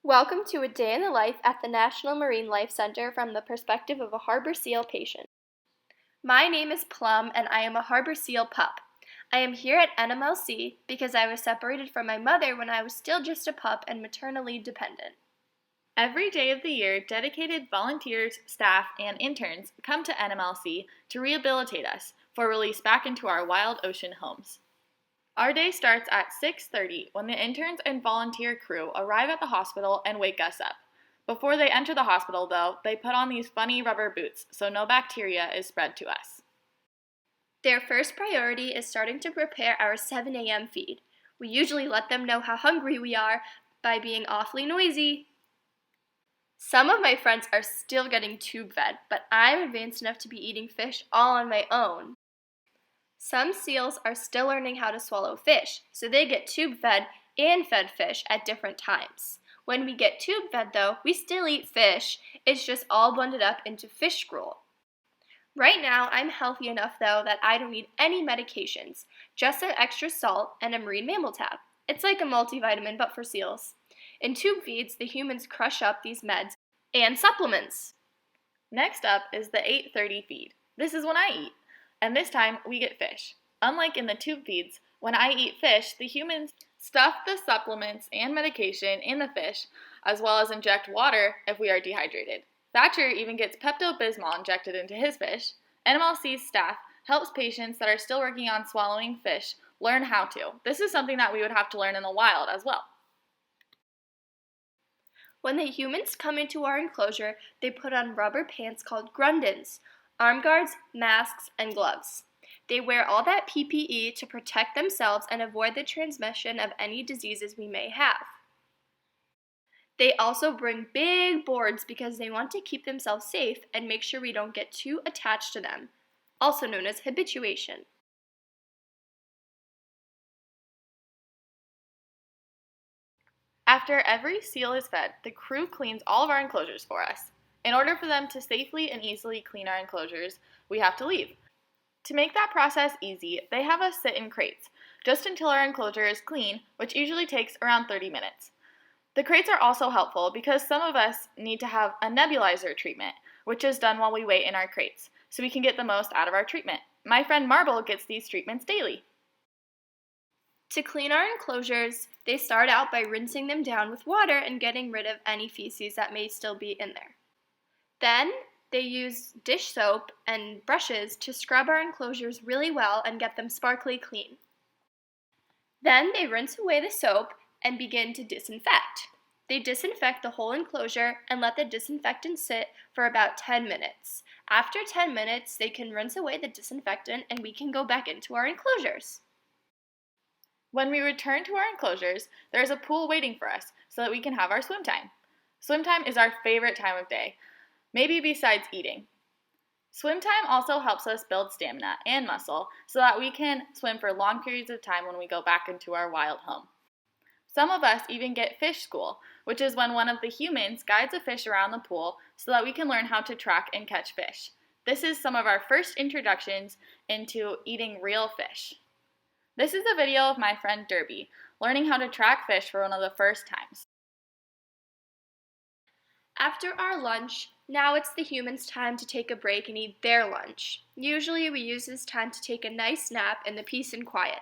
Welcome to a day in the life at the National Marine Life Center from the perspective of a harbor seal patient. My name is Plum and I am a harbor seal pup. I am here at NMLC because I was separated from my mother when I was still just a pup and maternally dependent. Every day of the year, dedicated volunteers, staff, and interns come to NMLC to rehabilitate us for release back into our wild ocean homes. Our day starts at 6:30 when the interns and volunteer crew arrive at the hospital and wake us up. Before they enter the hospital, though, they put on these funny rubber boots so no bacteria is spread to us. Their first priority is starting to prepare our 7 a.m. feed. We usually let them know how hungry we are by being awfully noisy. Some of my friends are still getting tube fed, but I'm advanced enough to be eating fish all on my own. Some seals are still learning how to swallow fish, so they get tube fed and fed fish at different times. When we get tube fed, though, we still eat fish. It's just all blended up into fish gruel. Right now, I'm healthy enough, though, that I don't need any medications, just some extra salt and a marine mammal tab. It's like a multivitamin, but for seals. In tube feeds, the humans crush up these meds and supplements. Next up is the 8:30 feed. This is when I eat, and this time we get fish. Unlike in the tube feeds, when I eat fish, the humans stuff the supplements and medication in the fish, as well as inject water if we are dehydrated. Thatcher even gets Pepto-Bismol injected into his fish. NMLC's staff helps patients that are still working on swallowing fish learn how to. This is something that we would have to learn in the wild as well. When the humans come into our enclosure, they put on rubber pants called grundens, arm guards, masks, and gloves. They wear all that PPE to protect themselves and avoid the transmission of any diseases we may have. They also bring big boards because they want to keep themselves safe and make sure we don't get too attached to them, also known as habituation. After every seal is fed, the crew cleans all of our enclosures for us. In order for them to safely and easily clean our enclosures, we have to leave. To make that process easy, they have us sit in crates, just until our enclosure is clean, which usually takes around 30 minutes. The crates are also helpful because some of us need to have a nebulizer treatment, which is done while we wait in our crates, so we can get the most out of our treatment. My friend Marble gets these treatments daily. To clean our enclosures, they start out by rinsing them down with water and getting rid of any feces that may still be in there. Then, they use dish soap and brushes to scrub our enclosures really well and get them sparkly clean. Then they rinse away the soap and begin to disinfect. They disinfect the whole enclosure and let the disinfectant sit for about 10 minutes. After 10 minutes, they can rinse away the disinfectant and we can go back into our enclosures. When we return to our enclosures, there is a pool waiting for us so that we can have our swim time. Swim time is our favorite time of day, maybe besides eating. Swim time also helps us build stamina and muscle so that we can swim for long periods of time when we go back into our wild home. Some of us even get fish school, which is when one of the humans guides a fish around the pool so that we can learn how to track and catch fish. This is some of our first introductions into eating real fish. This is a video of my friend Derby learning how to track fish for one of the first times. After our lunch, now it's the humans' time to take a break and eat their lunch. Usually we use this time to take a nice nap in the peace and quiet.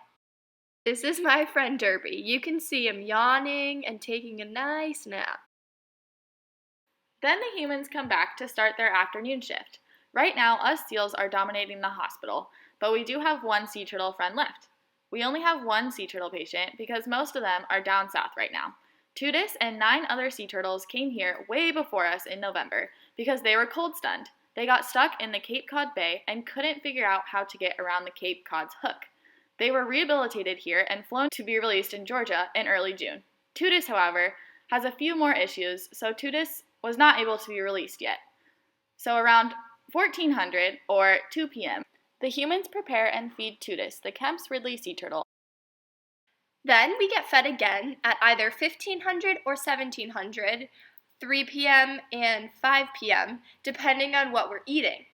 This is my friend Derby. You can see him yawning and taking a nice nap. Then the humans come back to start their afternoon shift. Right now, us seals are dominating the hospital, but we do have one sea turtle friend left. We only have one sea turtle patient because most of them are down south right now. Tudis and 9 other sea turtles came here way before us in November because they were cold stunned. They got stuck in the Cape Cod Bay and couldn't figure out how to get around the Cape Cod's hook. They were rehabilitated here and flown to be released in Georgia in early June. Tudis, however, has a few more issues, so Tudis was not able to be released yet. So around 1400 or 2 p.m., the humans prepare and feed Tudis, the Kemp's Ridley sea turtle. Then we get fed again at either 1500 or 1700, 3 p.m. and 5 p.m., depending on what we're eating.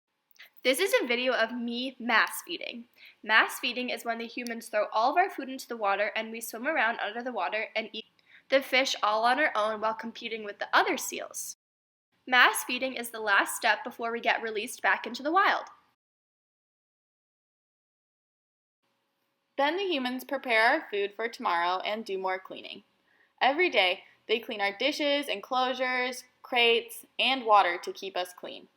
This is a video of me mass feeding. Mass feeding is when the humans throw all of our food into the water and we swim around under the water and eat. the fish all on our own while competing with the other seals. Mass feeding is the last step before we get released back into the wild. Then the humans prepare our food for tomorrow and do more cleaning. Every day, they clean our dishes, enclosures, crates, and water to keep us clean.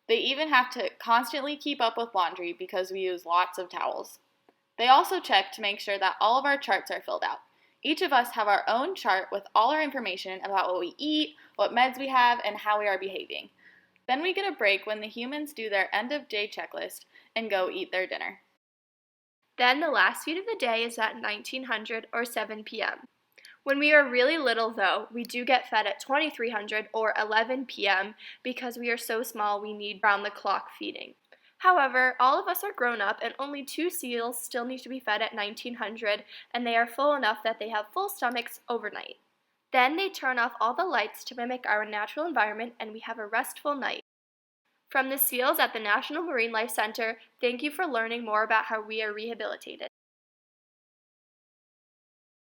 They even have to constantly keep up with laundry because we use lots of towels. They also check to make sure that all of our charts are filled out. Each of us have our own chart with all our information about what we eat, what meds we have, and how we are behaving. Then we get a break when the humans do their end-of-day checklist and go eat their dinner. Then the last feed of the day is at 1900 or 7 p.m. When we are really little, though, we do get fed at 2300 or 11 p.m. because we are so small we need round-the-clock feeding. However, all of us are grown up and only 2 seals still need to be fed at 1900, and they are full enough that they have full stomachs overnight. Then they turn off all the lights to mimic our natural environment and we have a restful night. From the seals at the National Marine Life Center, thank you for learning more about how we are rehabilitated.